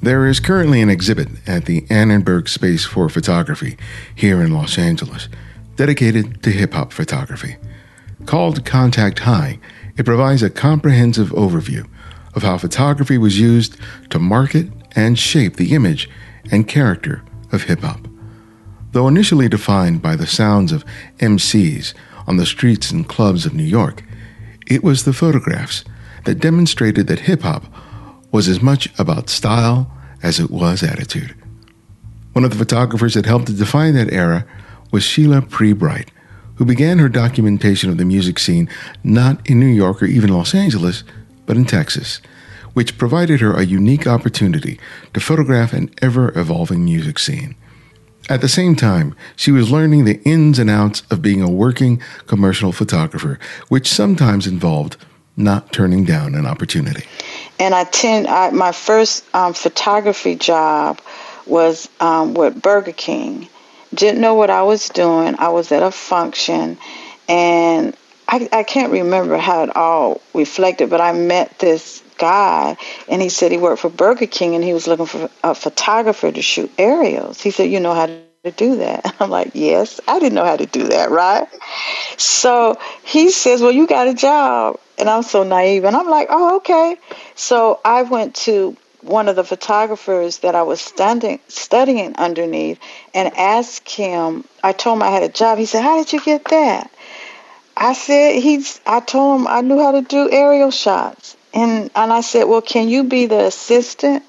There is currently an exhibit at the Annenberg Space for Photography here in Los Angeles, dedicated to hip-hop photography. Called Contact High, it provides a comprehensive overview of how photography was used to market and shape the image and character of hip-hop. Though initially defined by the sounds of MCs on the streets and clubs of New York, it was the photographs that demonstrated that hip-hop was as much about style as it was attitude. One of the photographers that helped to define that era was Sheila Pree Bright, who began her documentation of the music scene not in New York or even Los Angeles, but in Texas, which provided her a unique opportunity to photograph an ever-evolving music scene. At the same time, she was learning the ins and outs of being a working commercial photographer, which sometimes involved not turning down an opportunity. And my first photography job was with Burger King. Didn't know what I was doing. I was at a function, and I can't remember how it all reflected, but I met this guy, and he said he worked for Burger King, and he was looking for a photographer to shoot aerials. He said, "You know how to do that?" I'm like, "Yes." I didn't know how to do that, right? So he says, "Well, you got a job." And I'm so naive, and I'm like, "Oh, okay." So I went to one of the photographers that I was studying underneath and asked him. I told him I had a job. He said, "How did you get that?" I told him I knew how to do aerial shots. And I said, "Well, can you be the assistant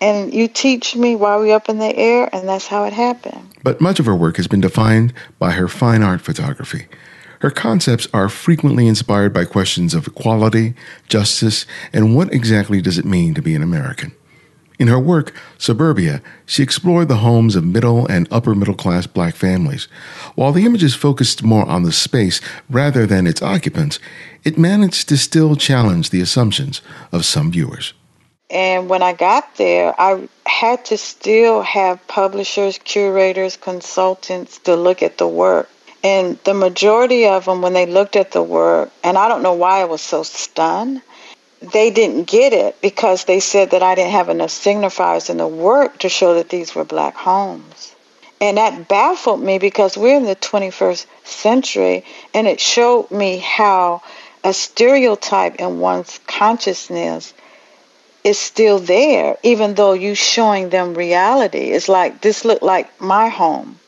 and you teach me while we're up in the air?" And that's how it happened. But much of her work has been defined by her fine art photography. Her concepts are frequently inspired by questions of equality, justice, and what exactly does it mean to be an American. In her work, Suburbia, she explored the homes of middle and upper middle class black families. While the images focused more on the space rather than its occupants, it managed to still challenge the assumptions of some viewers. And when I got there, I had to still have publishers, curators, consultants to look at the work. And the majority of them, when they looked at the work, and I don't know why I was so stunned, they didn't get it because they said that I didn't have enough signifiers in the work to show that these were black homes. And that baffled me because we're in the 21st century, and it showed me how a stereotype in one's consciousness is still there, even though you're showing them reality. It's like, this looked like my home.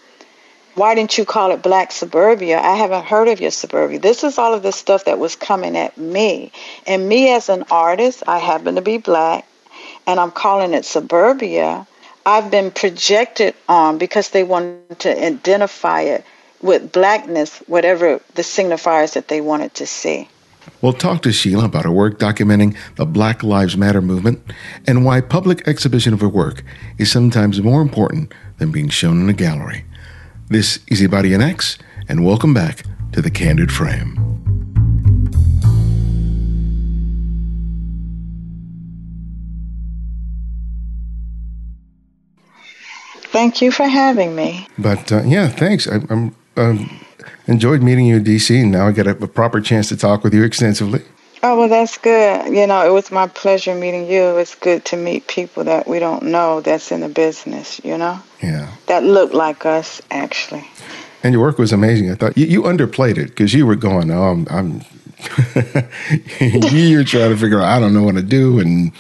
Why didn't you call it Black Suburbia? I haven't heard of your Suburbia. This is all of the stuff that was coming at me. And me as an artist, I happen to be black, and I'm calling it Suburbia. I've been projected on because they wanted to identify it with blackness, whatever the signifiers that they wanted to see. We'll talk to Sheila about her work documenting the Black Lives Matter movement and why public exhibition of her work is sometimes more important than being shown in a gallery. This is Ibadi and X, and welcome back to The Candid Frame. Thank you for having me. But thanks. I'm enjoyed meeting you in D.C., and now I get a proper chance to talk with you extensively. Oh, well, that's good. You know, it was my pleasure meeting you. It's good to meet people that we don't know that's in the business, you know? Yeah. That look like us, actually. And your work was amazing. I thought you underplayed it because you were going, I'm you're trying to figure out, I don't know what to do. And,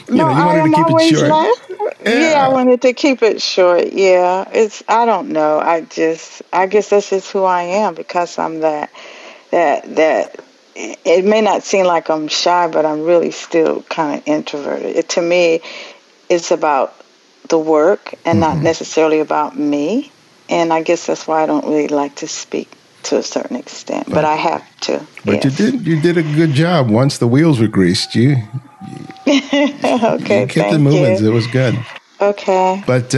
you wanted to keep it short. Yeah, I wanted to keep it short. Yeah, I don't know. I guess that's just who I am because I'm that. It may not seem like I'm shy, but I'm really still kind of introverted. To me, it's about the work and not necessarily about me. And I guess that's why I don't really like to speak to a certain extent, but I have to. But yes. you did a good job. Once the wheels were greased, you okay, kept it moving. It was good. Okay. But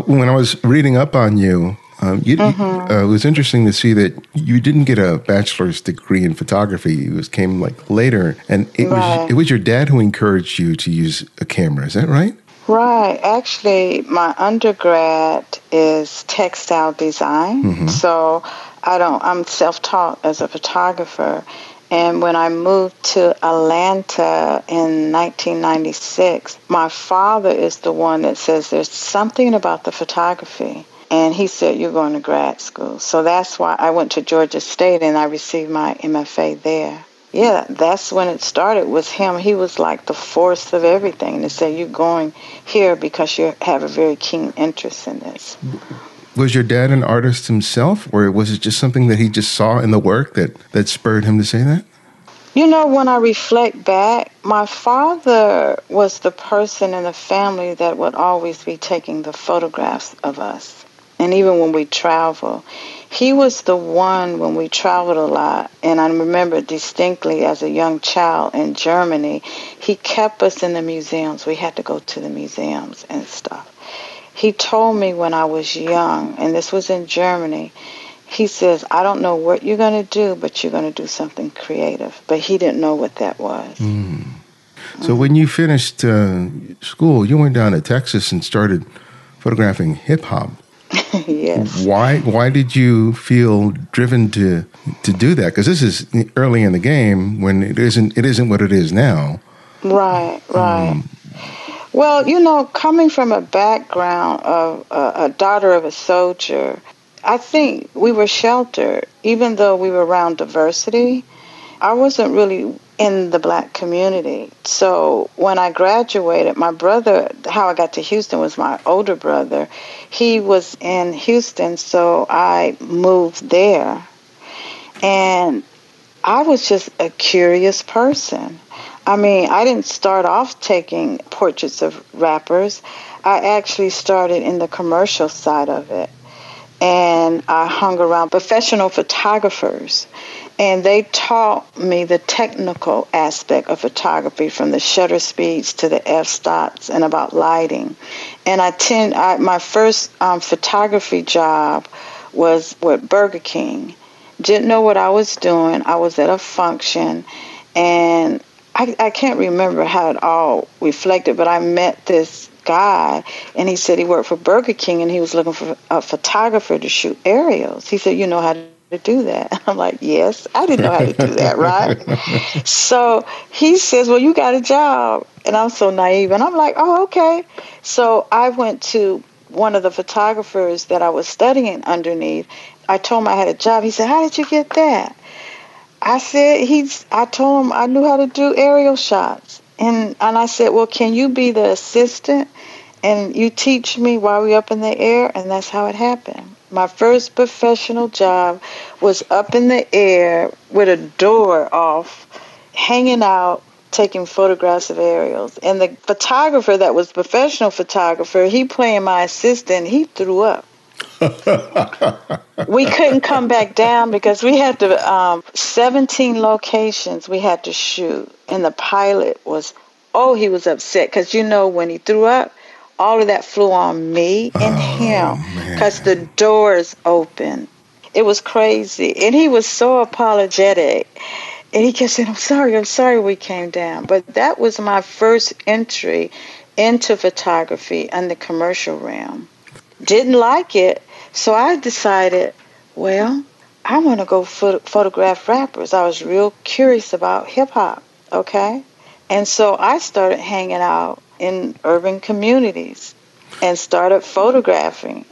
when I was reading up on you, it was interesting to see that you didn't get a bachelor's degree in photography. It came like later, and it was your dad who encouraged you to use a camera. Is that right? Right. Actually, my undergrad is textile design, so I'm self-taught as a photographer, And when I moved to Atlanta in 1996, my father is the one that says there's something about the photography. And he said, you're going to grad school. So that's why I went to Georgia State and I received my MFA there. Yeah, that's when it started, was him. He was like the force of everything to say, you're going here because you have a very keen interest in this. Was your dad an artist himself, or was it just something that he just saw in the work that spurred him to say that? You know, when I reflect back, my father was the person in the family that would always be taking the photographs of us. And even when we travel, he was the one when we traveled a lot. And I remember distinctly as a young child in Germany, he kept us in the museums. We had to go to the museums and stuff. He told me when I was young, and this was in Germany, he says, I don't know what you're going to do, but you're going to do something creative. But he didn't know what that was. So when you finished school, you went down to Texas and started photographing hip-hop. Yes. Why did you feel driven to do that? Because this is early in the game when it isn't what it is now. Right. Well, you know, coming from a background of a daughter of a soldier, I think we were sheltered. Even though we were around diversity, I wasn't really in the black community. So when I graduated, my brother, how I got to Houston was my older brother. He was in Houston, so I moved there. And I was just a curious person. I mean, I didn't start off taking portraits of rappers. I actually started in the commercial side of it. And I hung around professional photographers. And they taught me the technical aspect of photography, from the shutter speeds to the f-stops and about lighting. And my first photography job was with Burger King. Didn't know what I was doing. I was at a function, and I can't remember how it all reflected, but I met this guy, and he said he worked for Burger King, and he was looking for a photographer to shoot aerials. He said, you know how to do that? I'm like, yes, I didn't know how to do that, right? So he says, well, you got a job. And I'm so naive, and I'm like, oh, okay. So I went to one of the photographers that I was studying underneath. I told him I had a job. He said, how did you get that? I told him I knew how to do aerial shots. And I said, well, can you be the assistant and you teach me while we're up in the air? And that's how it happened. My first professional job was up in the air with a door off, hanging out, taking photographs of aerials. And the photographer that was professional photographer, he playing my assistant, he threw up. We couldn't come back down because we had to 17 locations we had to shoot, and the pilot was he was upset because when he threw up, all of that flew on me and him because the doors opened. It was crazy, and he was so apologetic, and he kept saying, I'm sorry we came down. But that was my first entry into photography in the commercial realm. Didn't like it, so I decided, well, I want to go photograph rappers. I was real curious about hip-hop, okay? And so I started hanging out in urban communities and started photographing.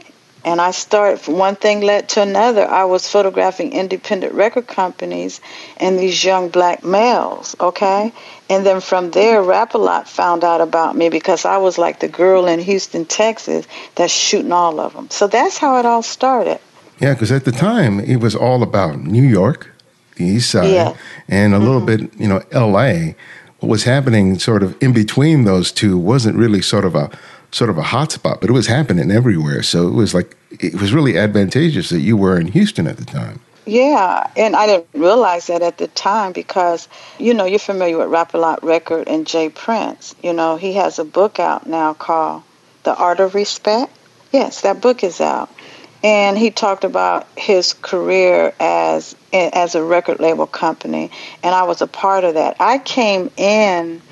And one thing led to another. I was photographing independent record companies and these young black males, okay? And then from there, Rap-A-Lot found out about me because I was like the girl in Houston, Texas that's shooting all of them. So that's how it all started. Yeah, because at the time, it was all about New York, the East Side, and a little bit, L.A. What was happening sort of in between those two wasn't really sort of a hot spot, but it was happening everywhere. So it was really advantageous that you were in Houston at the time. Yeah, and I didn't realize that at the time because, you're familiar with Rap-A-Lot Record and Jay Prince. He has a book out now called The Art of Respect. Yes, that book is out. And he talked about his career as a record label company, and I was a part of that. I came in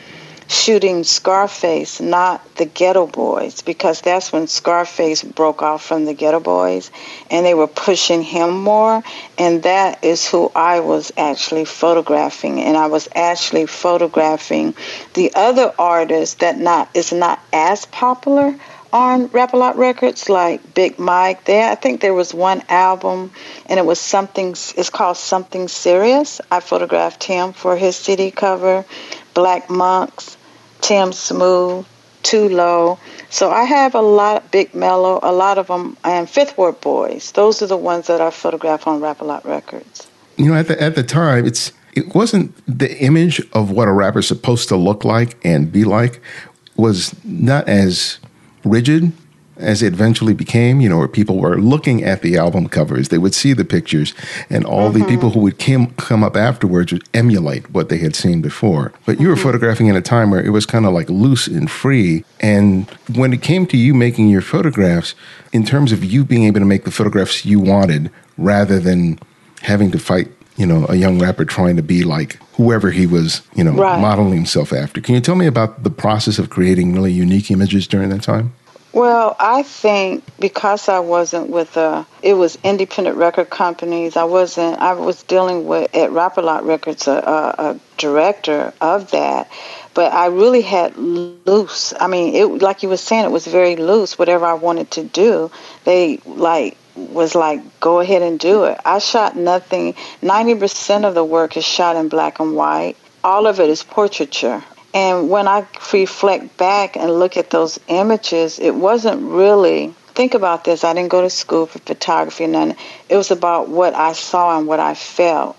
shooting Scarface, not the Ghetto Boys, because that's when Scarface broke off from the Ghetto Boys, and they were pushing him more, and that is who I was actually photographing, and I was actually photographing the other artists that is not as popular on Rap-A-Lot Records, like Big Mike. I think there was one album, and it was it's called Something Serious. I photographed him for his CD cover. Black Monks, Tim Smooth, Too Low. So I have a lot, Big Mellow, a lot of them, and Fifth Ward Boys. Those are the ones that I photograph on Rap-A-Lot Records. You know, at the time, it wasn't the image of what a rapper's supposed to look like and be like was not as rigid as it eventually became, you know, where people were looking at the album covers. They would see the pictures, and all the people who would come up afterwards would emulate what they had seen before. But you were photographing in a time where it was kind of like loose and free. And when it came to you making your photographs, in terms of you being able to make the photographs you wanted rather than having to fight, you know, a young rapper trying to be like whoever he was, you know, modeling himself after. Can you tell me about the process of creating really unique images during that time? Well, I think because I wasn't with it was independent record companies. I was dealing with, at Rap-A-Lot Records, a director of that. But I really had loose. I mean, it, like you were saying, it was very loose. Whatever I wanted to do, they was like, go ahead and do it. I shot nothing. 90% of the work is shot in black and white. All of it is portraiture. And when I reflect back and look at those images, it wasn't really, think about this, I didn't go to school for photography and none. It was about what I saw and what I felt.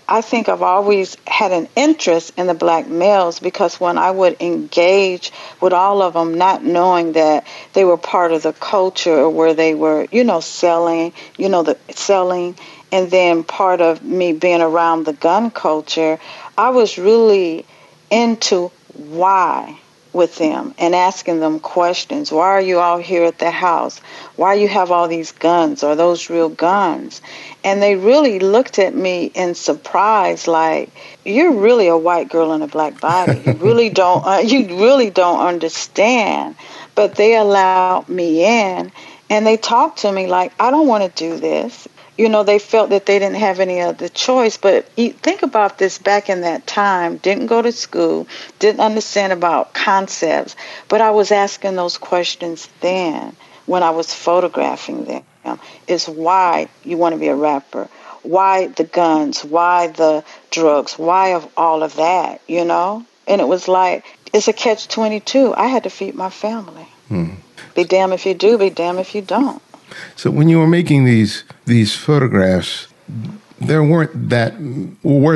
I think I've always had an interest in the black males because when I would engage with all of them, not knowing that they were part of the culture where they were, you know, selling, and then part of me being around the gun culture, I was really into why with them and asking them questions. Why are you all here at the house? Why you have all these guns? Are those real guns? And they really looked at me in surprise, like, you're really a white girl in a black body. You really don't understand. But they allowed me in, and they talked to me like, I don't want to do this. You know, they felt that they didn't have any other choice. But think about this, back in that time, didn't go to school, didn't understand about concepts, but I was asking those questions then when I was photographing them. Is why you want to be a rapper? Why the guns? Why the drugs? Why of all of that, you know? And it was like, it's a catch-22. I had to feed my family. Be damned if you do, be damned if you don't. So when you were making these photographs, were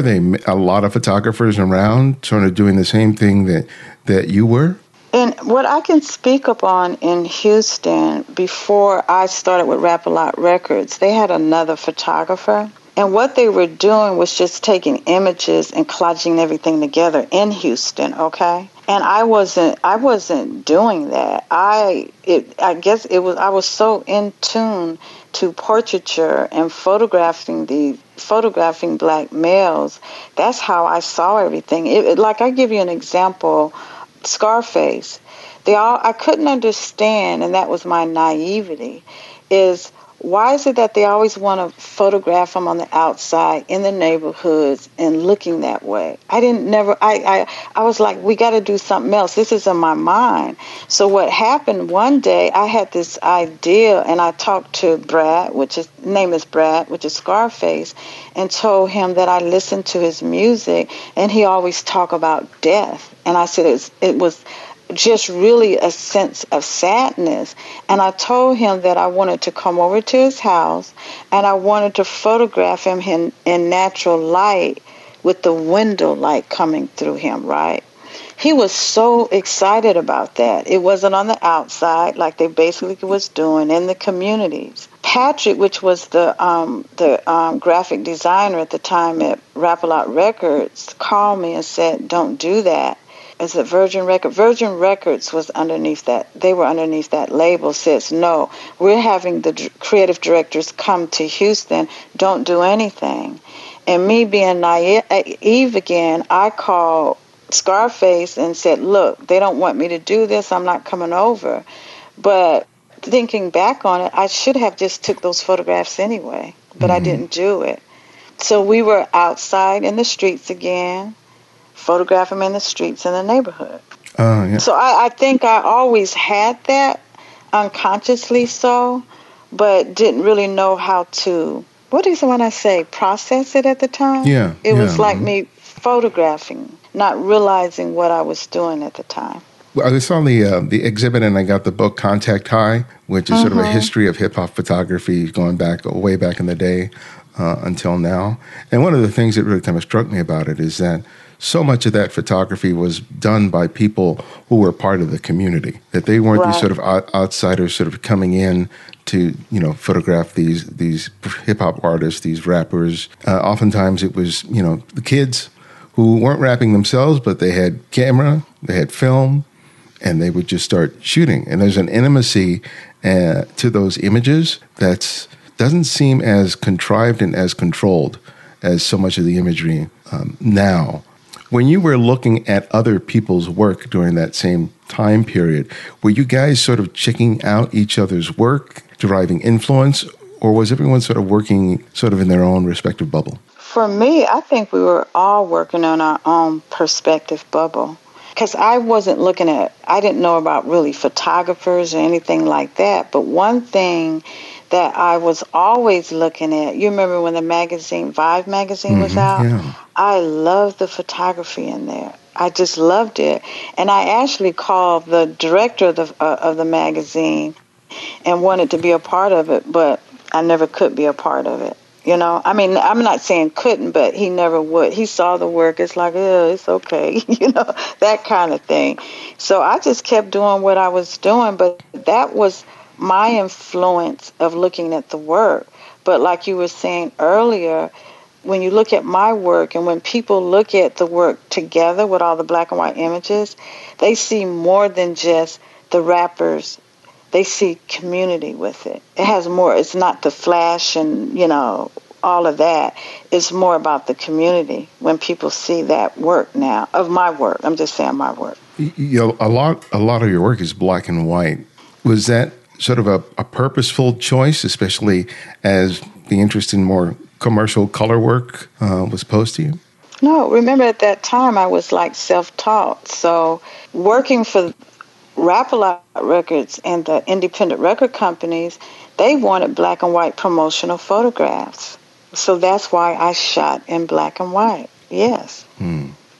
they a lot of photographers around sort of doing the same thing that you were? And what I can speak upon in Houston, before I started with Rap-A-Lot Records, they had another photographer. And what they were doing was just taking images and collaging everything together in Houston, okay? And I wasn't doing that. I was so in tune to portraiture and photographing black males. That's how I saw everything. Like, I give you an example, Scarface. I couldn't understand, and that was my naivety, is why is it that they always want to photograph them on the outside in the neighborhoods and looking that way? I was like, we got to do something else. This is in my mind. So what happened one day, I had this idea, and I talked to Brad, which is Scarface, and told him that I listened to his music, and he always talked about death. And I said it was just really a sense of sadness. And I told him that I wanted to come over to his house and I wanted to photograph him in natural light with the window light coming through him, right? He was so excited about that. It wasn't on the outside like they basically was doing in the communities. Patrick, which was the graphic designer at the time at Rap-A-Lot Records, called me and said, don't do that. Is it Virgin Records? Virgin Records was underneath that. They were underneath that label. Says, no, we're having the creative directors come to Houston. Don't do anything. And me being naive again, I called Scarface and said, look, they don't want me to do this. I'm not coming over. But thinking back on it, I should have just took those photographs anyway, but I didn't do it. So we were outside in the streets again, photograph them in the streets in the neighborhood. Yeah. So I think I always had that, unconsciously so, but didn't really know how to, what is it when I say process it at the time? Yeah. It was like me photographing, not realizing what I was doing at the time. Well, I saw the exhibit, and I got the book Contact High, which is sort of a history of hip-hop photography going back, way back in the day until now. And one of the things that really kind of struck me about it is that so much of that photography was done by people who were part of the community, that they weren't these sort of outsiders sort of coming in to, photograph these hip-hop artists, these rappers. Oftentimes it was, the kids who weren't rapping themselves, but they had camera, they had film, and they would just start shooting. And there's an intimacy to those images that doesn't seem as contrived and as controlled as so much of the imagery now. When you were looking at other people's work during that same time period, were you guys sort of checking out each other's work, deriving influence, or was everyone sort of working sort of in their own respective bubble? For me, I think we were all working on our own perspective bubble. Because I didn't know about really photographers or anything like that. But one thing that I was always looking at, you remember when the magazine, Vibe magazine was out? Yeah. I loved the photography in there. I just loved it. And I actually called the director of the magazine and wanted to be a part of it, but I never could be a part of it. I mean, I'm not saying couldn't, but he never would. He saw the work. It's like, it's okay, that kind of thing. So I just kept doing what I was doing, but that was my influence of looking at the work. But like you were saying earlier, when you look at my work and when people look at the work together with all the black and white images, they see more than just the rappers. They see community with it. It has more. It's not the flash and, all of that. It's more about the community when people see that work now, of my work. I'm just saying my work. A lot of your work is black and white. Was that sort of a purposeful choice, especially as the interest in more commercial color work was posed to you? No, remember at that time I was like self-taught. So working for Rap-A-Lot Records and the independent record companies, they wanted black and white promotional photographs. So that's why I shot in black and white. Yes.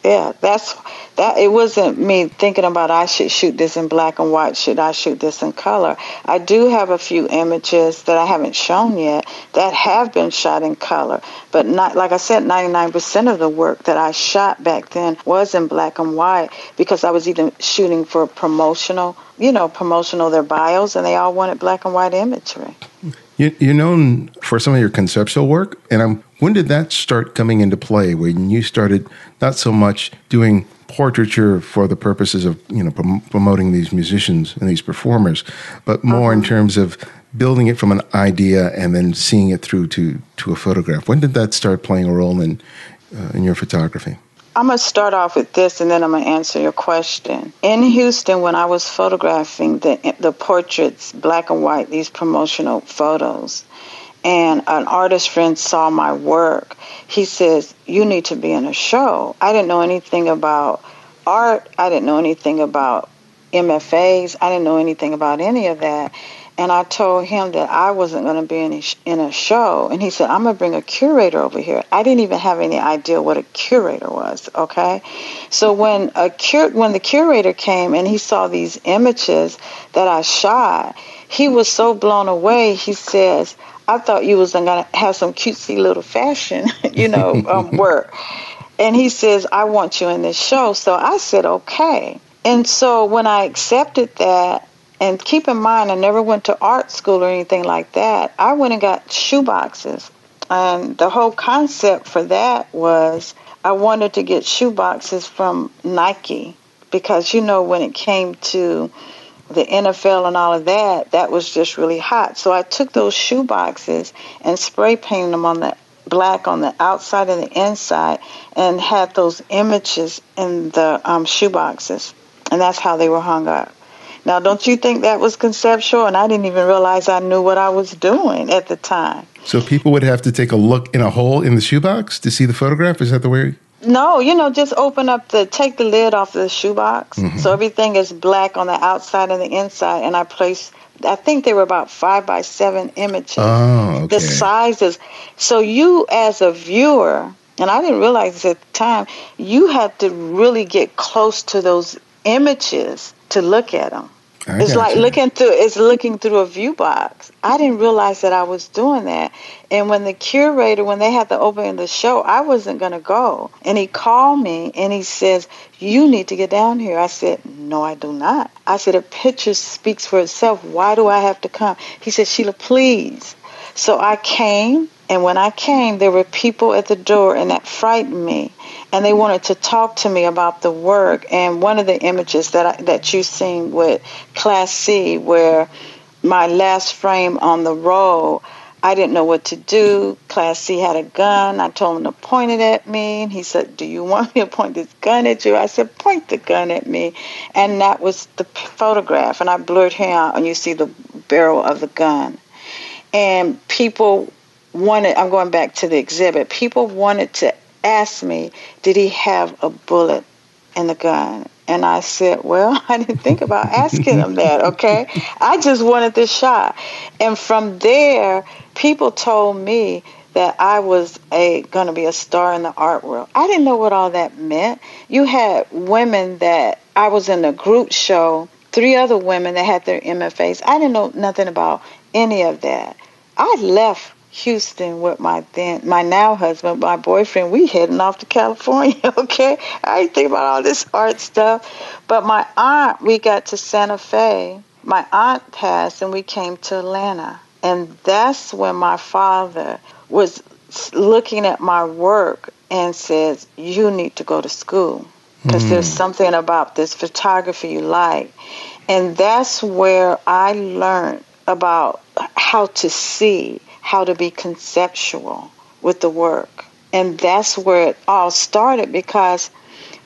Yeah, that. It wasn't me thinking about I should shoot this in black and white. Should I shoot this in color? I do have a few images that I haven't shown yet that have been shot in color, but not, like I said, 99% of the work that I shot back then was in black and white because I was either shooting for promotional their bios, and they all wanted black and white imagery. You're known for some of your conceptual work, and when did that start coming into play? When you started not so much doing portraiture for the purposes of promoting these musicians and these performers, but more in terms of building it from an idea and then seeing it through to a photograph. When did that start playing a role in your photography? I'm going to start off with this, and then I'm going to answer your question. In Houston, when I was photographing the portraits, black and white, these promotional photos, and an artist friend saw my work, he says, you need to be in a show. I didn't know anything about art. I didn't know anything about MFAs. I didn't know anything about any of that. And I told him that I wasn't going to be in a show. And he said, I'm going to bring a curator over here. I didn't even have any idea what a curator was, okay? So when the curator came and he saw these images that I shot, he was so blown away. He says, I thought you was going to have some cutesy little fashion, work. And he says, I want you in this show. So I said, okay. And so when I accepted that, and keep in mind, I never went to art school or anything like that. I went and got shoe boxes. And the whole concept for that was I wanted to get shoe boxes from Nike because, when it came to the NFL and all of that, that was just really hot. So I took those shoe boxes and spray painted them on the black on the outside and the inside, and had those images in the shoe boxes. And that's how they were hung up. Now, don't you think that was conceptual? And I didn't even realize I knew what I was doing at the time. So people would have to take a look in a hole in the shoebox to see the photograph? Is that the way? No, just open up take the lid off the shoebox. Mm-hmm. So everything is black on the outside and the inside. And I think they were about 5 by 7 images. Oh, okay. The sizes. So you as a viewer, and I didn't realize this at the time, you had to really get close to those images to look at them. It's like looking through a view box. I didn't realize that I was doing that. And when they had to open the show, I wasn't going to go. And he called me and he says, "You need to get down here." I said, "No, I do not." I said, "A picture speaks for itself. Why do I have to come?" He said, "Sheila, please." So I came. And when I came, there were people at the door, and that frightened me. And they wanted to talk to me about the work. And one of the images that you've seen with Class C, where my last frame on the roll, I didn't know what to do. Class C had a gun. I told him to point it at me. And he said, "Do you want me to point this gun at you?" I said, "Point the gun at me." And that was the photograph. And I blurred him out, and you see the barrel of the gun. And people I'm going back to the exhibit. People wanted to ask me, did he have a bullet in the gun? And I said, well, I didn't think about asking him that, okay? I just wanted the shot. And from there, people told me that I was going to be a star in the art world. I didn't know what all that meant. You had women that I was in a group show, 3 other women that had their MFAs. I didn't know nothing about any of that. I left Houston with my now husband, my boyfriend. We heading off to California, okay? I didn't think about all this art stuff. But my aunt, we got to Santa Fe. My aunt passed, and we came to Atlanta. And that's when my father was looking at my work and says, "You need to go to school because there's something about this photography you like." And that's where I learned about how to see, how to be conceptual with the work. And that's where it all started, because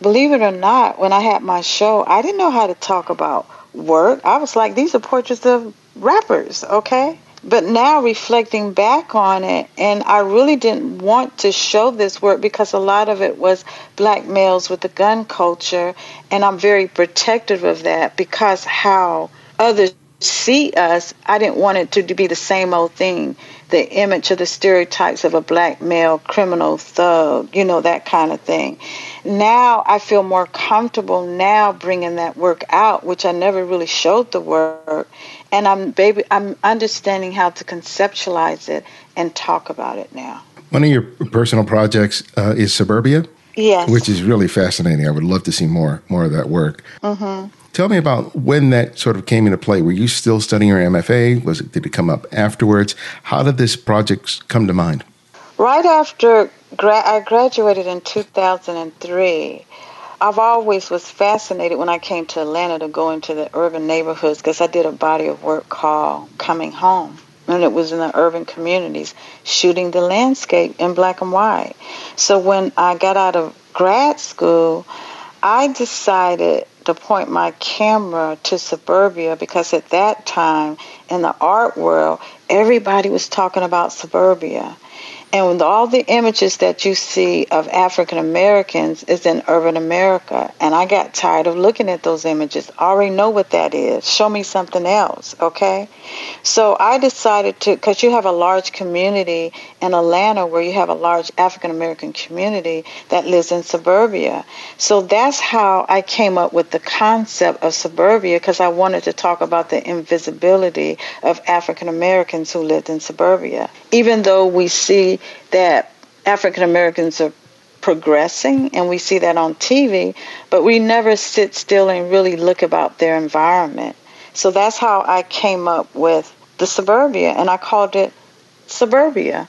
believe it or not, when I had my show, I didn't know how to talk about work. I was like, these are portraits of rappers, okay? But now reflecting back on it, and I really didn't want to show this work because a lot of it was black males with the gun culture, and I'm very protective of that because how others see us, I didn't want it to be the same old thing, the image of the stereotypes of a black male criminal thug, that kind of thing. Now I feel more comfortable now bringing that work out, which I never really showed the work, and I'm understanding how to conceptualize it and talk about it now. One of your personal projects is Suburbia? Yes. Which is really fascinating. I would love to see more of that work. Mm-hmm. Tell me about when that sort of came into play. Were you still studying your MFA? Did it come up afterwards? How did this project come to mind? Right after I graduated in 2003, I've always was fascinated when I came to Atlanta to go into the urban neighborhoods because I did a body of work called Coming Home. And it was in the urban communities, shooting the landscape in black and white. So when I got out of grad school, I decided to point my camera to Suburbia because at that time in the art world, everybody was talking about Suburbia. And with all the images that you see of African Americans is in urban America. And I got tired of looking at those images. I already know what that is. Show me something else, okay? So I decided to, because you have a large community in Atlanta where you have a large African American community that lives in Suburbia. So that's how I came up with the concept of Suburbia, because I wanted to talk about the invisibility of African Americans who lived in Suburbia. Even though we see that African Americans are progressing, and we see that on TV, but we never sit still and really look about their environment. So that's how I came up with the Suburbia, and I called it Suburbia.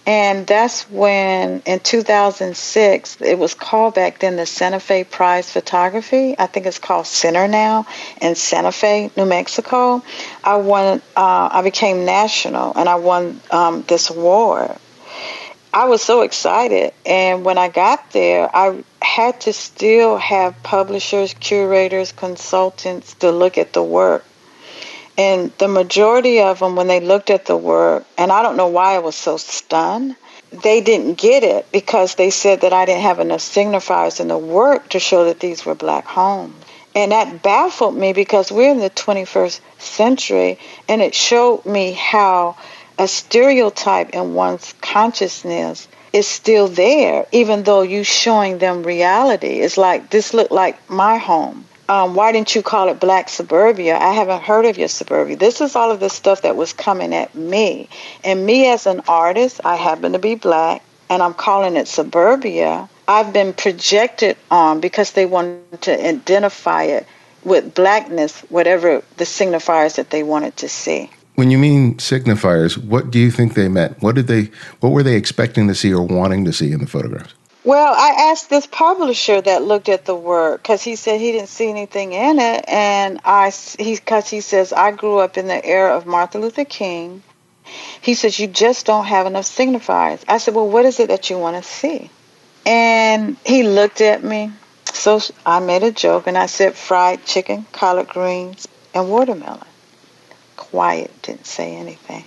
And that's when, in 2006, it was called back then the Santa Fe Prize Photography. I think it's called Center now, in Santa Fe, New Mexico. I became national, and I won this award. I was so excited. And when I got there, I had to still have publishers, curators, consultants to look at the work. And the majority of them, when they looked at the work, and I don't know why I was so stunned, they didn't get it because they said that I didn't have enough signifiers in the work to show that these were black homes. And that baffled me because we're in the 21st century, and it showed me how a stereotype in one's consciousness is still there, even though you're showing them reality. It's like, this looked like my home. Why didn't you call it Black Suburbia? I haven't heard of your Suburbia. This is all of the stuff that was coming at me. And me as an artist, I happen to be black, and I'm calling it Suburbia. I've been projected on because they wanted to identify it with blackness, whatever the signifiers that they wanted to see. When you mean signifiers, what do you think they meant? What were they expecting to see or wanting to see in the photographs? Well, I asked this publisher that looked at the work because he said he didn't see anything in it, and because he says I grew up in the era of Martin Luther King. He says you just don't have enough signifiers. I said, well, what is it that you want to see? And he looked at me. So I made a joke and I said fried chicken, collard greens, and watermelon. Quiet, didn't say anything.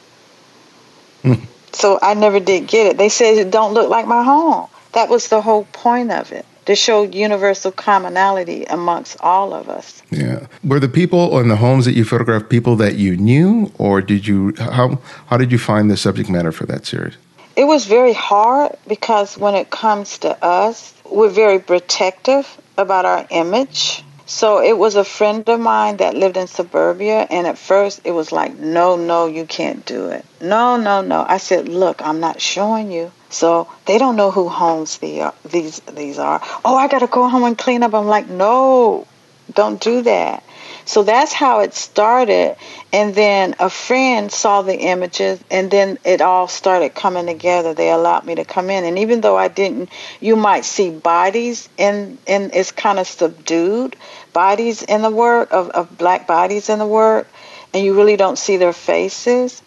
So I never did get it. They said it don't look like my home. That was the whole point of it, to show universal commonality amongst all of us. Yeah. Were the people in the homes that you photographed people that you knew, or how did you find the subject matter for that series? It was very hard because when it comes to us, we're very protective about our image. So it was a friend of mine that lived in Suburbia, and at first it was like, no, you can't do it. No. I said, look, I'm not showing you. So they don't know who homes these are. Oh, I got to go home and clean up. I'm like, no, don't do that. So that's how it started. And then a friend saw the images, and then it all started coming together. They allowed me to come in. And even though I didn't, you might see bodies and it's kind of subdued bodies in the work, of black bodies in the work, and you really don't see their faces.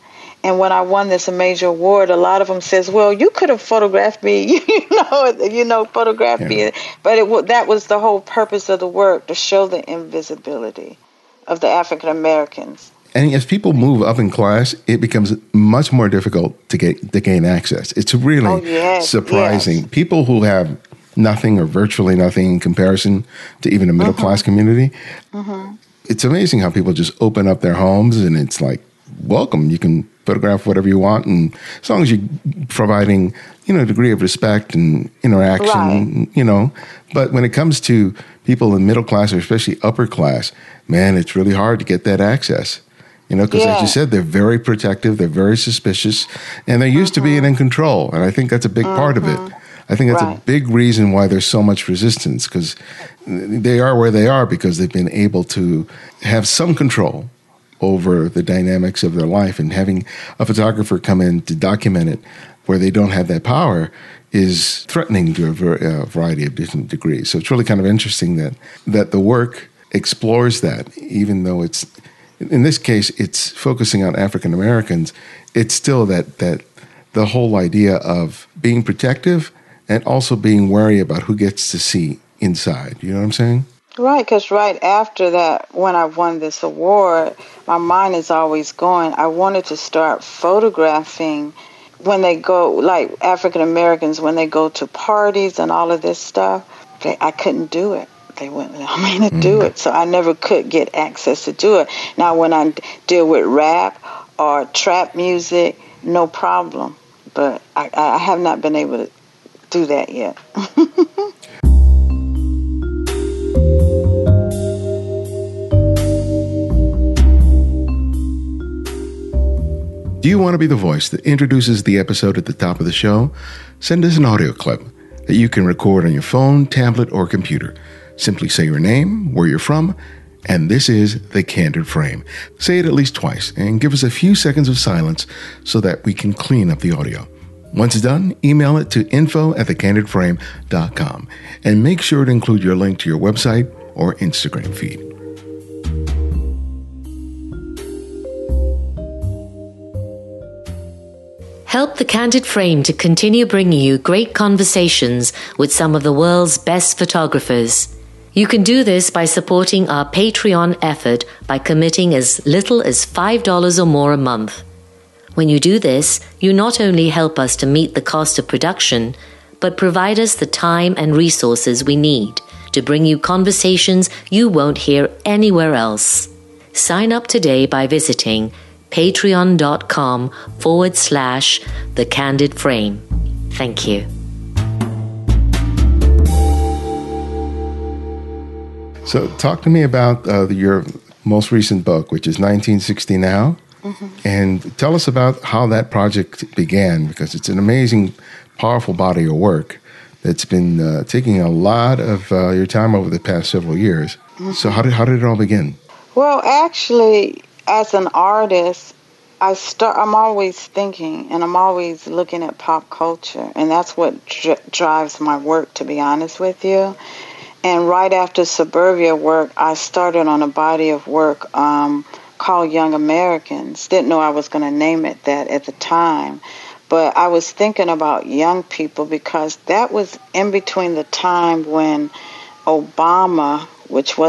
And when I won this major award, a lot of them says, well, you could have photographed me, photographed me. But that was the whole purpose of the work, to show the invisibility of the African Americans. And as people move up in class, it becomes much more difficult to gain access. It's really surprising. Yes. People who have nothing or virtually nothing in comparison to even a middle class community, it's amazing how people just open up their homes and it's like, welcome, you can photograph whatever you want, and as long as you're providing, a degree of respect and interaction, right. But when it comes to people in middle class or especially upper class, man, it's really hard to get that access. Because as you said, they're very protective, they're very suspicious, and they're used to being in control. And I think that's a big part of it. I think that's a big reason why there's so much resistance, because they are where they are because they've been able to have some control over the dynamics of their life, and having a photographer come in to document it where they don't have that power is threatening to a variety of different degrees. So it's really kind of interesting that the work explores that, even though it's, in this case, it's focusing on African Americans. It's still that the whole idea of being protective and also being wary about who gets to see inside. You know what I'm saying? Right, because right after that, when I won this award, my mind is always going. I wanted to start photographing when they go, like African Americans, when they go to parties and all of this stuff. I couldn't do it. They wouldn't allow me to do it, so I never could get access to do it. Now, when I deal with rap or trap music, no problem. But I have not been able to do that yet. Do you want to be the voice that introduces the episode at the top of the show? Send us an audio clip that you can record on your phone, tablet, or computer. Simply say your name, where you're from, and this is The Candid Frame. Say it at least twice and give us a few seconds of silence so that we can clean up the audio. Once it's done, email it to info@thecandidframe.com and make sure to include your link to your website or Instagram feed. Help The Candid Frame to continue bringing you great conversations with some of the world's best photographers. You can do this by supporting our Patreon effort by committing as little as $5 or more a month. When you do this, you not only help us to meet the cost of production, but provide us the time and resources we need to bring you conversations you won't hear anywhere else. Sign up today by visiting patreon.com/The Candid Frame. Thank you. So talk to me about your most recent book, which is 1960 Now, and tell us about how that project began, because it's an amazing, powerful body of work that's been taking a lot of your time over the past several years. So how did it all begin? Well, actually, as an artist, I'm always thinking and I'm always looking at pop culture, and that's what drives my work, to be honest with you. And right after Suburbia work, I started on a body of work called Young Americans. Didn't know I was going to name it that at the time, but I was thinking about young people because that was in between the time when Obama,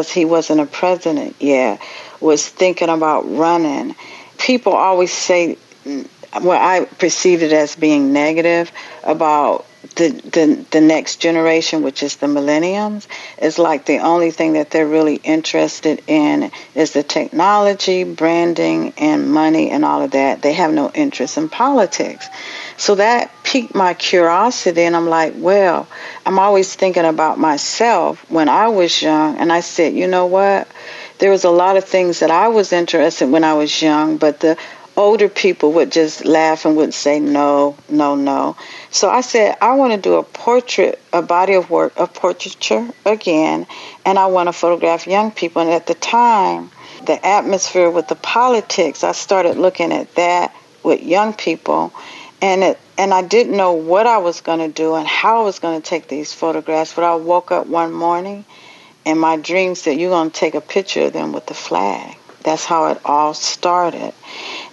he wasn't a president yet, was thinking about running. People always say, well, I perceived it as being negative about the next generation, which is the millenniums. Is like the only thing that they're really interested in is the technology, branding, and money and all of that. They have no interest in politics. So that piqued my curiosity, and I'm like, well, I'm always thinking about myself when I was young, and I said, you know what? There was a lot of things that I was interested in when I was young, but the older people would just laugh and would say no, no, no. So I said, I want to do a body of work of portraiture again, and I want to photograph young people. And at the time, the atmosphere with the politics, I started looking at that with young people, and I didn't know what I was going to do and how I was going to take these photographs. But I woke up one morning, and my dream said, you're going to take a picture of them with the flag. That's how it all started.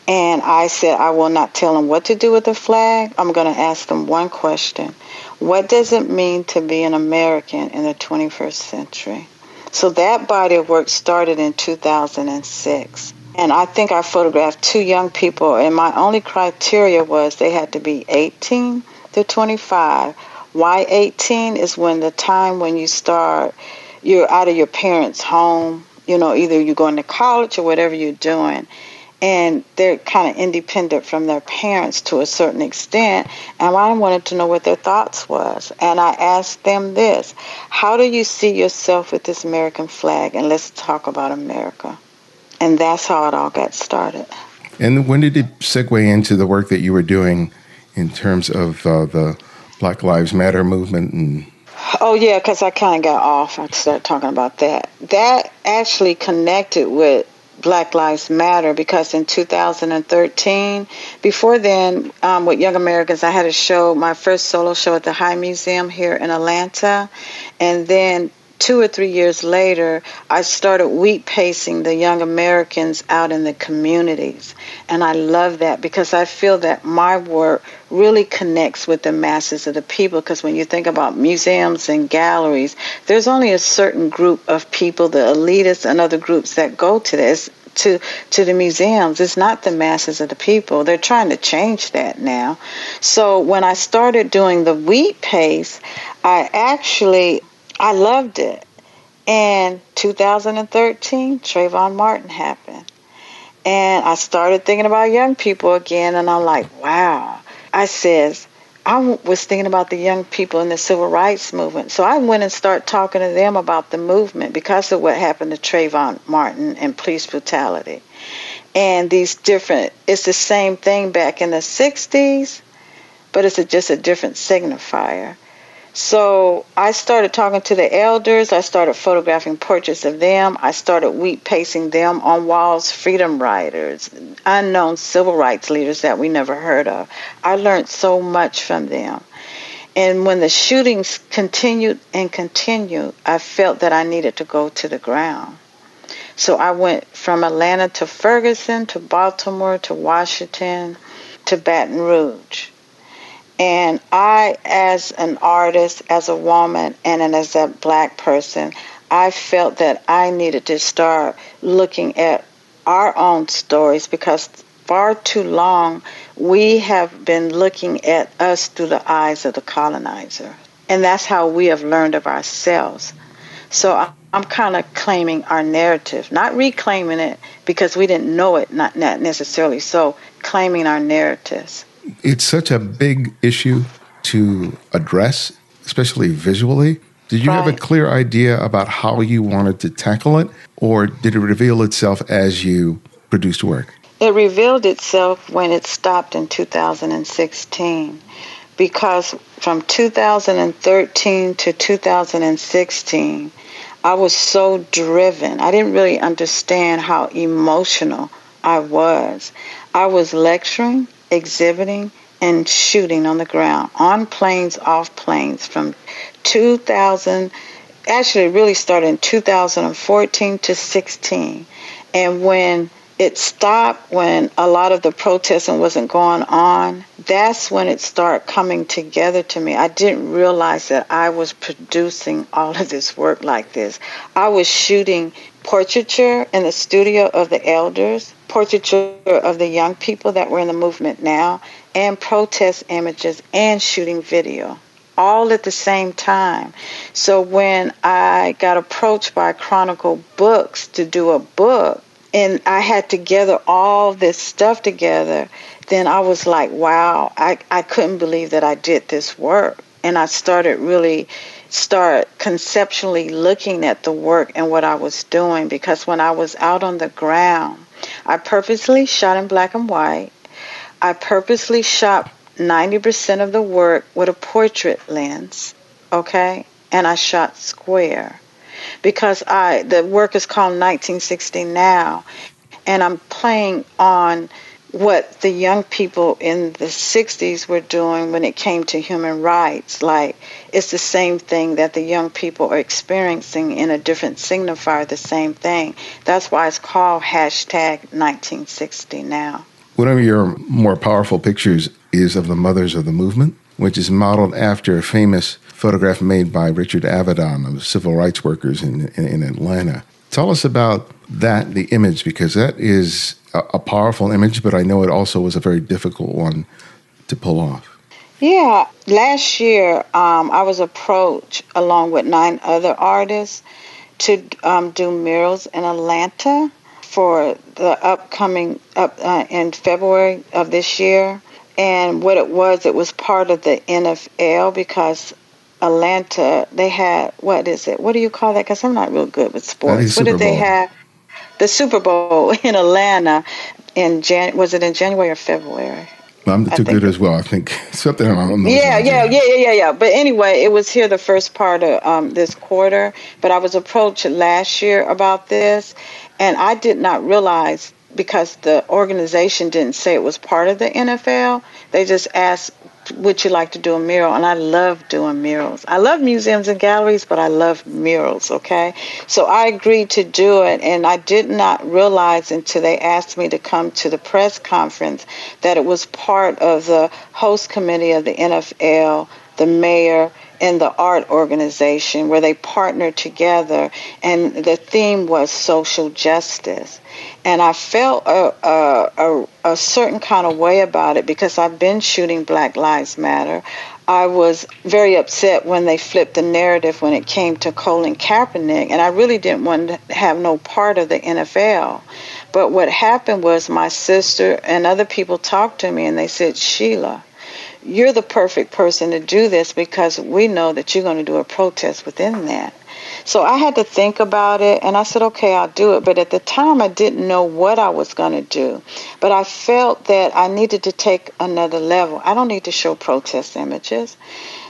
And I said, I will not tell them what to do with the flag. I'm going to ask them one question. What does it mean to be an American in the 21st century? So that body of work started in 2006. And I think I photographed 2 young people, and my only criteria was they had to be 18 to 25. Why 18 is when you're out of your parents' home. Either you're going to college or whatever you're doing. And they're kind of independent from their parents to a certain extent. And I wanted to know what their thoughts was. And I asked them this: how do you see yourself with this American flag? And let's talk about America. And that's how it all got started. And when did it segue into the work that you were doing in terms of the Black Lives Matter movement? Oh, yeah, because I kind of got off. I started talking about that. That actually connected with Black Lives Matter because in 2013, before then, with Young Americans, I had a show, my first solo show at the High Museum here in Atlanta. And then 2 or 3 years later, I started wheat pasting the Young Americans out in the communities. And I love that because I feel that my work really connects with the masses of the people, because when you think about museums and galleries, there's only a certain group of people, the elitists and other groups that go to this, to the museums. It's not the masses of the people. They're trying to change that now. So when I started doing the wheat paste, I loved it. And 2013, Trayvon Martin happened. And I started thinking about young people again, and I'm like, wow. I was thinking about the young people in the civil rights movement. So I went and started talking to them about the movement because of what happened to Trayvon Martin and police brutality. And it's the same thing back in the 60s, but it's just a different signifier. So I started talking to the elders. I started photographing portraits of them. I started wheat pasting them on walls, freedom riders, unknown civil rights leaders that we never heard of. I learned so much from them. And when the shootings continued, I felt that I needed to go to the ground. So I went from Atlanta to Ferguson to Baltimore to Washington to Baton Rouge. And I, as an artist, as a woman, and as a black person, I felt that I needed to start looking at our own stories, because far too long we have been looking at us through the eyes of the colonizer. And that's how we have learned of ourselves. So I'm kind of claiming our narrative, not reclaiming it because we didn't know it, not necessarily. So claiming our narratives. It's such a big issue to address, especially visually. Did you have a clear idea about how you wanted to tackle it, or did it reveal itself as you produced work? It revealed itself when it stopped in 2016, because from 2013 to 2016, I was so driven. I didn't really understand how emotional I was. I was lecturing, exhibiting, and shooting on the ground, on planes, off planes, from 2000, actually it really started in 2014 to 16. And when it stopped, when a lot of the protesting wasn't going on, that's when it started coming together to me. I didn't realize that I was producing all of this work like this. I was shooting portraiture in the studio of the elders, portraiture of the young people that were in the movement now, and protest images and shooting video, all at the same time. So when I got approached by Chronicle Books to do a book, and I had to gather all this stuff together, then I was like, wow, I couldn't believe that I did this work. And I started conceptually looking at the work and what I was doing, because when I was out on the ground, I purposely shot in black and white. I purposely shot 90% of the work with a portrait lens, okay? And I shot square, because the work is called 1960 Now, and I'm playing on what the young people in the 60s were doing when it came to human rights. Like, it's the same thing that the young people are experiencing in a different signifier, the same thing. That's why it's called #1960 Now. One of your more powerful pictures is of the Mothers of the Movement, which is modeled after a famous photograph made by Richard Avedon of civil rights workers in Atlanta. Tell us about that, the image, because that is a powerful image, but I know it also was a very difficult one to pull off. Yeah. Last year, I was approached along with 9 other artists to do murals in Atlanta for the upcoming in February of this year. And what it was part of the NFL, because Atlanta, they had, what is it? What do you call that? Because I'm not real good with sports. What did they have? The Super Bowl in Atlanta was it in January or February? I'm too good as well. I think something along those lines. Yeah. But anyway, it was here the first part of this quarter. But I was approached last year about this, and I did not realize, because the organization didn't say it was part of the NFL. They just asked, would you like to do a mural? And I love doing murals. I love museums and galleries, but I love murals, okay? So I agreed to do it, and I did not realize until they asked me to come to the press conference that it was part of the host committee of the NFL, the mayor, and the art organization, where they partnered together, and the theme was social justice. And I felt a certain kind of way about it, because I've been shooting Black Lives Matter. I was very upset when they flipped the narrative when it came to Colin Kaepernick, and I really didn't want to have no part of the NFL. But what happened was my sister and other people talked to me, and they said, Sheila, you're the perfect person to do this, because we know that you're going to do a protest within that. So I had to think about it, and I said, okay, I'll do it. But at the time, I didn't know what I was going to do. But I felt that I needed to take another level. I don't need to show protest images.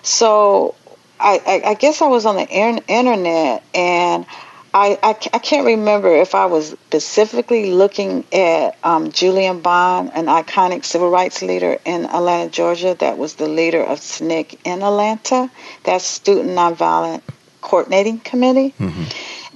So I guess I was on the internet, and I can't remember if I was specifically looking at Julian Bond, an iconic civil rights leader in Atlanta, Georgia, that was the leader of SNCC in Atlanta. That's Student Nonviolent Coordinating Committee. Mm-hmm.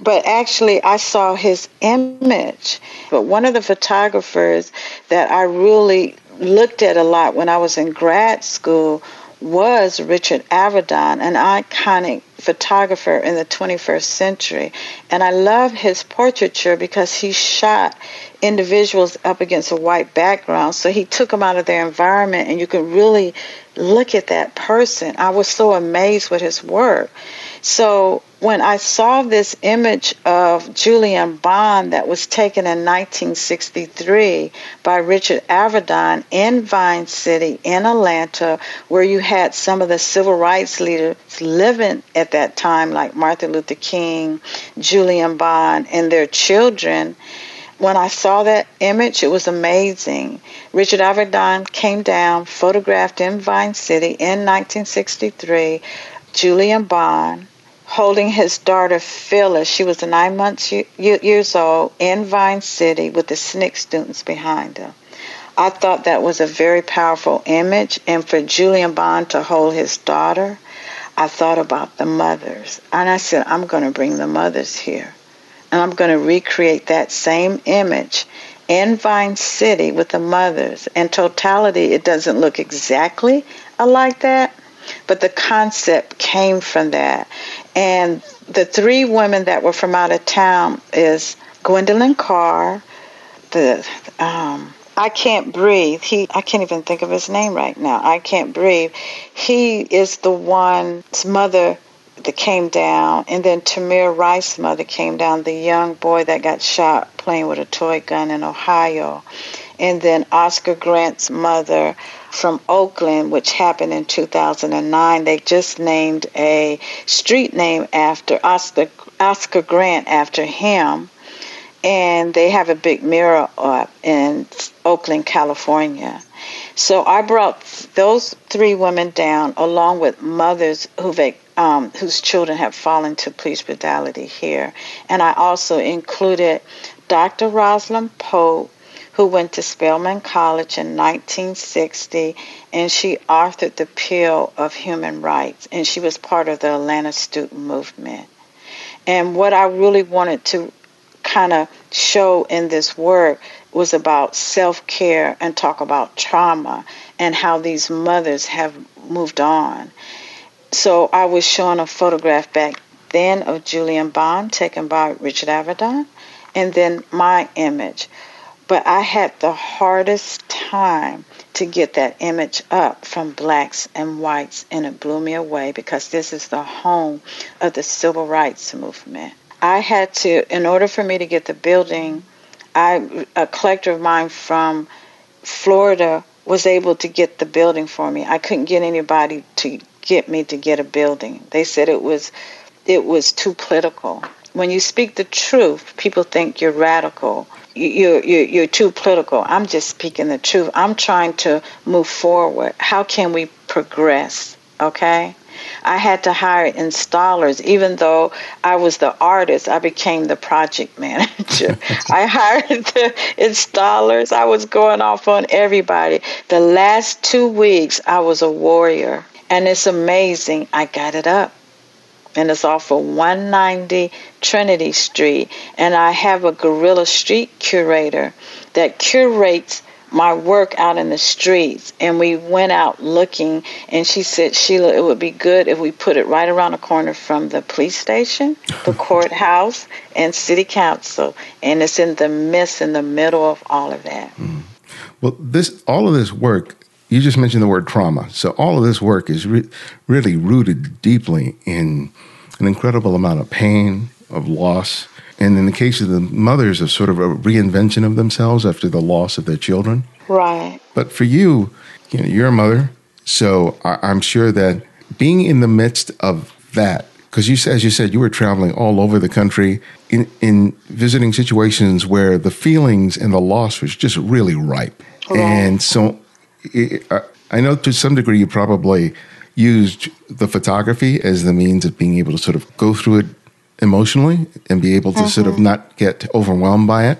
But actually, I saw his image. But one of the photographers that I really looked at a lot when I was in grad school was Richard Avedon, an iconic photographer in the 21st century. And I love his portraiture because he shot individuals up against a white background. So he took them out of their environment, and you could really look at that person. I was so amazed with his work. So when I saw this image of Julian Bond that was taken in 1963 by Richard Avedon in Vine City in Atlanta, where you had some of the civil rights leaders living at that time, like Martin Luther King, Julian Bond, and their children, when I saw that image, it was amazing. Richard Avedon came down, photographed in Vine City in 1963, Julian Bond holding his daughter Phyllis. She was 9 years old in Vine City with the SNCC students behind her. I thought that was a very powerful image. And for Julian Bond to hold his daughter, I thought about the mothers. And I said, I'm going to bring the mothers here. And I'm going to recreate that same image in Vine City with the mothers. In totality, it doesn't look exactly like that, but the concept came from that. And the three women that were from out of town is Gwendolyn Carr, I Can't Breathe. I can't even think of his name right now. I Can't Breathe. He is the one's mother that came down, and then Tamir Rice's mother came down, the young boy that got shot playing with a toy gun in Ohio. And then Oscar Grant's mother from Oakland, which happened in 2009. They just named a street name after Oscar Grant after him. And they have a big mural up in Oakland, California. So I brought those three women down along with mothers whose children have fallen to police brutality here. And I also included Dr. Rosalind Pope, who went to Spelman College in 1960, and she authored The Pill of Human Rights, and she was part of the Atlanta student movement. And what I really wanted to kind of show in this work was about self-care and talk about trauma and how these mothers have moved on. So I was showing a photograph back then of Julian Bond taken by Richard Avedon, and then my image. But I had the hardest time to get that image up from blacks and whites, and it blew me away because this is the home of the civil rights movement. I had to, in order for me to get the building, a collector of mine from Florida was able to get the building for me. I couldn't get anybody to get me to get a building. They said it was too political. When you speak the truth, people think you're radical. You're too political. I'm just speaking the truth. I'm trying to move forward. How can we progress? Okay? I had to hire installers. Even though I was the artist, I became the project manager. I hired the installers. I was going off on everybody. The last 2 weeks, I was a warrior. And it's amazing. I got it up. And it's off of 190 Trinity Street. And I have a guerrilla street curator that curates my work out in the streets. And we went out looking, and she said, Sheila, it would be good if we put it right around the corner from the police station, the courthouse, and city council. And it's in the midst, in the middle of all of that. Mm. Well, all of this work, you just mentioned the word trauma. So all of this work is really rooted deeply in an incredible amount of pain, of loss, and in the case of the mothers, of sort of a reinvention of themselves after the loss of their children. Right. But for you, you're a mother, so I'm sure that being in the midst of that, because as you said, you were traveling all over the country in visiting situations where the feelings and the loss was just really ripe. Right. And so I know to some degree you probably used the photography as the means of being able to sort of go through it emotionally and be able to sort of not get overwhelmed by it.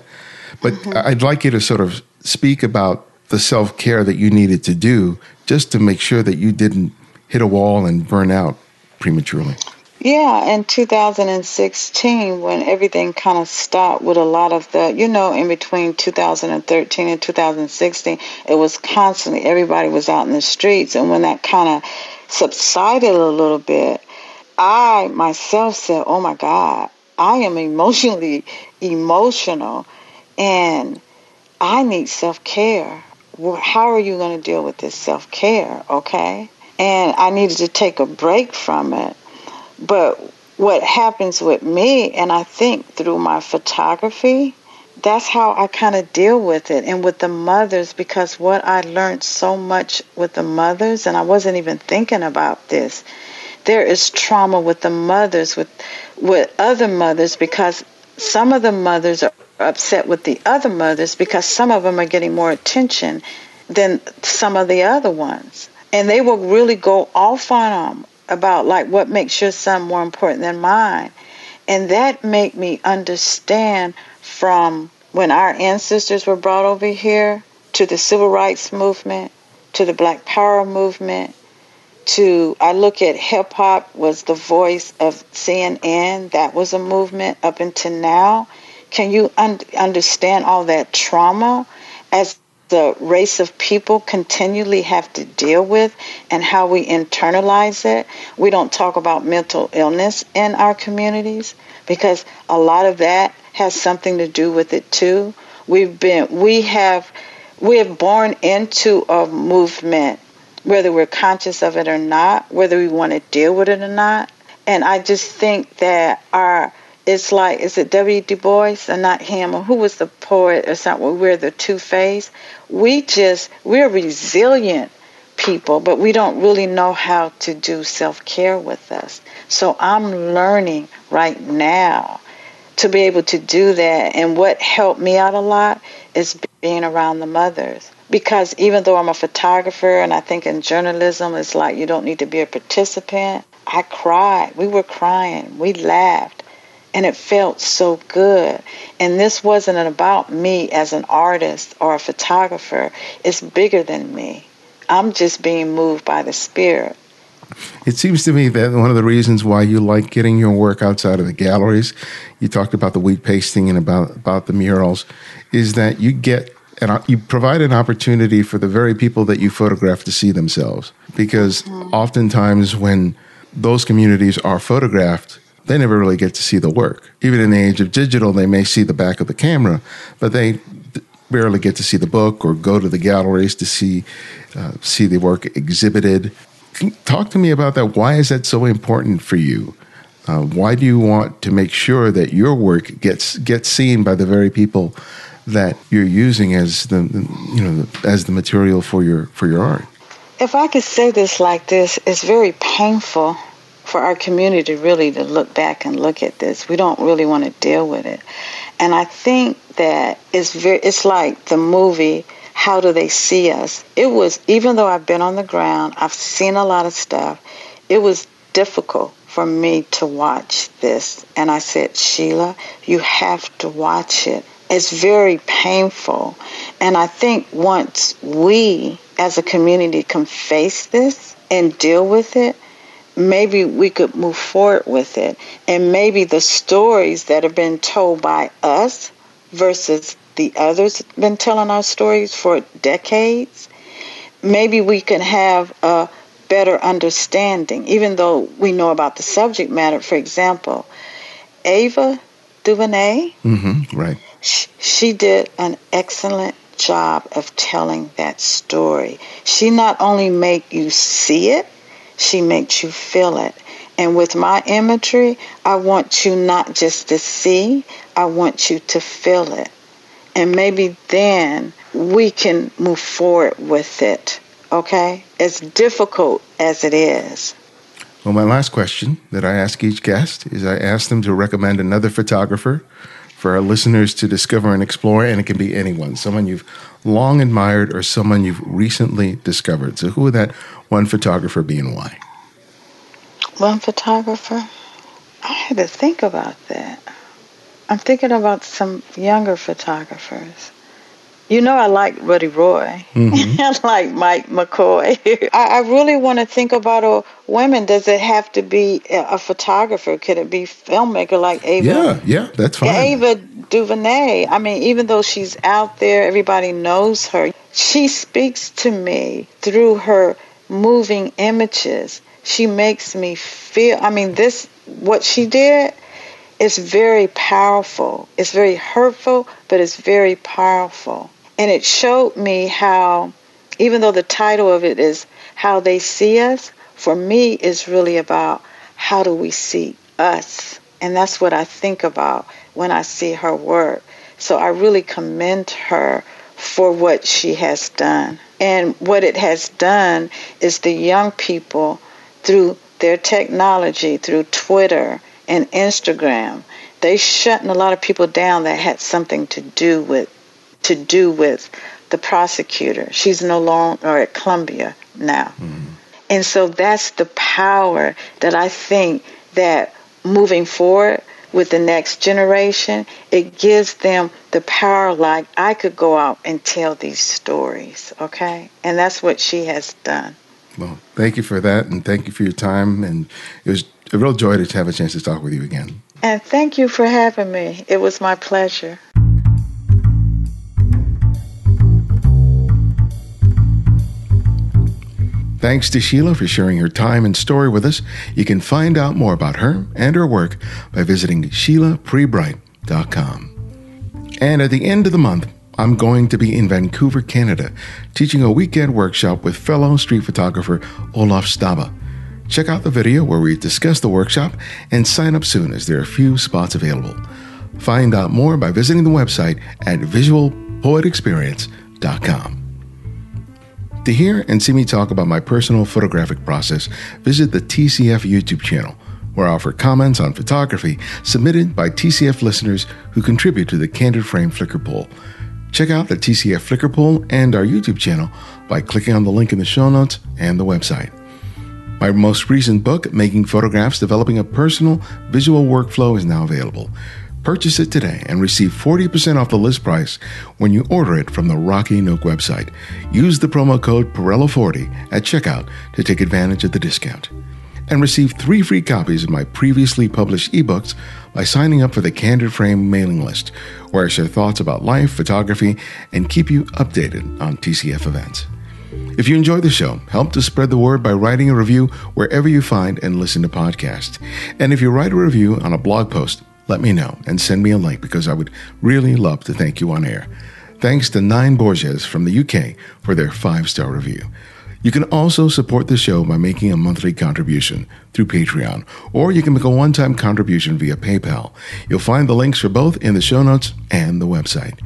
But I'd like you to sort of speak about the self-care that you needed to do just to make sure that you didn't hit a wall and burn out prematurely. Yeah, in 2016, when everything kind of stopped with a lot of the, in between 2013 and 2016, it was constantly, everybody was out in the streets. And when that kind of subsided a little bit, I myself said, oh my God, I am emotional, and I need self-care. How are you going to deal with this self-care, okay? And I needed to take a break from it. But what happens with me, and I think through my photography, that's how I kind of deal with it. And with the mothers, because what I learned so much with the mothers, and I wasn't even thinking about this, there is trauma with the mothers, with other mothers, because some of the mothers are upset with the other mothers because some of them are getting more attention than some of the other ones. And they will really go off on them about like what makes your son more important than mine. And that made me understand from when our ancestors were brought over here to the civil rights movement, to the Black Power movement, I look at hip hop was the voice of CNN. That was a movement up until now. Can you understand all that trauma as the race of people continually have to deal with, and how we internalize it? We don't talk about mental illness in our communities because a lot of that has something to do with it too. We have born into a movement, whether we're conscious of it or not, whether we want to deal with it or not. And I just think that it's like, is it W. Du Bois or not him, or who was the poet or something? We're the two-faced. We're resilient people, but we don't really know how to do self-care with us. So I'm learning right now to be able to do that. And what helped me out a lot is being around the mothers. Because even though I'm a photographer, and I think in journalism it's like you don't need to be a participant, I cried. We were crying. We laughed. And it felt so good. And this wasn't about me as an artist or a photographer. It's bigger than me. I'm just being moved by the spirit. It seems to me that one of the reasons why you like getting your work outside of the galleries, you talked about the wheat pasting and about the murals, is that you provide an opportunity for the very people that you photograph to see themselves. Because oftentimes when those communities are photographed, they never really get to see the work. Even in the age of digital, they may see the back of the camera, but they barely get to see the book or go to the galleries to see the work exhibited. Talk to me about that. Why is that so important for you? Why do you want to make sure that your work gets seen by the very people that you're using as the material for your art? If I could say this like this, it's very painful for our community really to look back and look at this. We don't really want to deal with it. And I think that it's like the movie, How Do They See Us? It was, even though I've been on the ground, I've seen a lot of stuff, it was difficult for me to watch this. And I said, Sheila, you have to watch it. It's very painful. And I think once we as a community can face this and deal with it, maybe we could move forward with it. And maybe the stories that have been told by us versus the others been telling our stories for decades, maybe we can have a better understanding, even though we know about the subject matter. For example, Ava DuVernay, right. She did an excellent job of telling that story. She not only make you see it, she makes you feel it. And with my imagery, I want you not just to see, I want you to feel it. And maybe then we can move forward with it, okay? As difficult as it is. Well, my last question that I ask each guest is I ask them to recommend another photographer for our listeners to discover and explore, and it can be anyone, someone you've long admired or someone you've recently discovered. So who would that one photographer be and why? One photographer? I had to think about that. I'm thinking about some younger photographers. You know, I like Buddy Roy. Mm-hmm. I like Mike McCoy. I really want to think about women. Does it have to be a photographer? Could it be filmmaker like Ava? Yeah, that's fine. Ava DuVernay. I mean, even though she's out there, everybody knows her. She speaks to me through her moving images. She makes me feel, I mean, what she did is very powerful. It's very hurtful, but it's very powerful. And it showed me how, even though the title of it is How They See Us, for me it's really about how do we see us. And that's what I think about when I see her work. So I really commend her for what she has done. And what it has done is the young people, through their technology, through Twitter and Instagram, they shutting a lot of people down that had something to do with the prosecutor. She's no longer at Columbia now. Mm-hmm. And so that's the power that I think that moving forward with the next generation, it gives them the power, like I could go out and tell these stories, okay? And that's what she has done. Well, thank you for that, and thank you for your time. And it was a real joy to have a chance to talk with you again. And thank you for having me. It was my pleasure. Thanks to Sheila for sharing her time and story with us. You can find out more about her and her work by visiting SheilaPreeBright.com. And at the end of the month, I'm going to be in Vancouver, Canada, teaching a weekend workshop with fellow street photographer Olaf Staba. Check out the video where we discuss the workshop and sign up soon as there are a few spots available. Find out more by visiting the website at visualpoetexperience.com. To hear and see me talk about my personal photographic process, visit the TCF YouTube channel, where I offer comments on photography submitted by TCF listeners who contribute to the Candid Frame Flickr poll. Check out the TCF Flickr poll and our YouTube channel by clicking on the link in the show notes and the website. My most recent book, Making Photographs, Developing a Personal Visual Workflow, is now available. Purchase it today and receive 40% off the list price when you order it from the Rocky Nook website. Use the promo code Perello40 at checkout to take advantage of the discount. And receive 3 free copies of my previously published ebooks by signing up for the Candid Frame mailing list, where I share thoughts about life, photography, and keep you updated on TCF events. If you enjoy the show, help to spread the word by writing a review wherever you find and listen to podcasts. And if you write a review on a blog post, let me know and send me a link, because I would really love to thank you on air. Thanks to 9 Borges from the UK for their 5-star review. You can also support the show by making a monthly contribution through Patreon, or you can make a one-time contribution via PayPal. You'll find the links for both in the show notes and the website.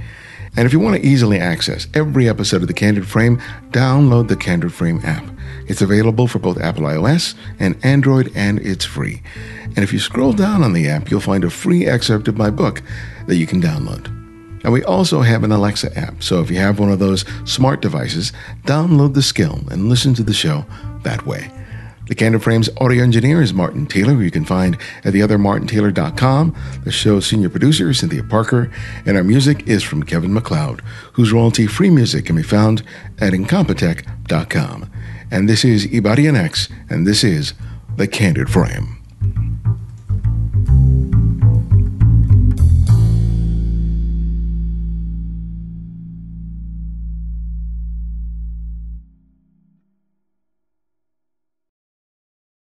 And if you want to easily access every episode of The Candid Frame, download the Candid Frame app. It's available for both Apple iOS and Android, and it's free. And if you scroll down on the app, you'll find a free excerpt of my book that you can download. And we also have an Alexa app, so if you have one of those smart devices, download the skill and listen to the show that way. The Candid Frame's audio engineer is Martin Taylor, who you can find at theothermartintaylor.com. The show's senior producer is Cynthia Parker, and our music is from Kevin MacLeod, whose royalty-free music can be found at incompetech.com. And this is Ibadian X, and this is The Candid Frame.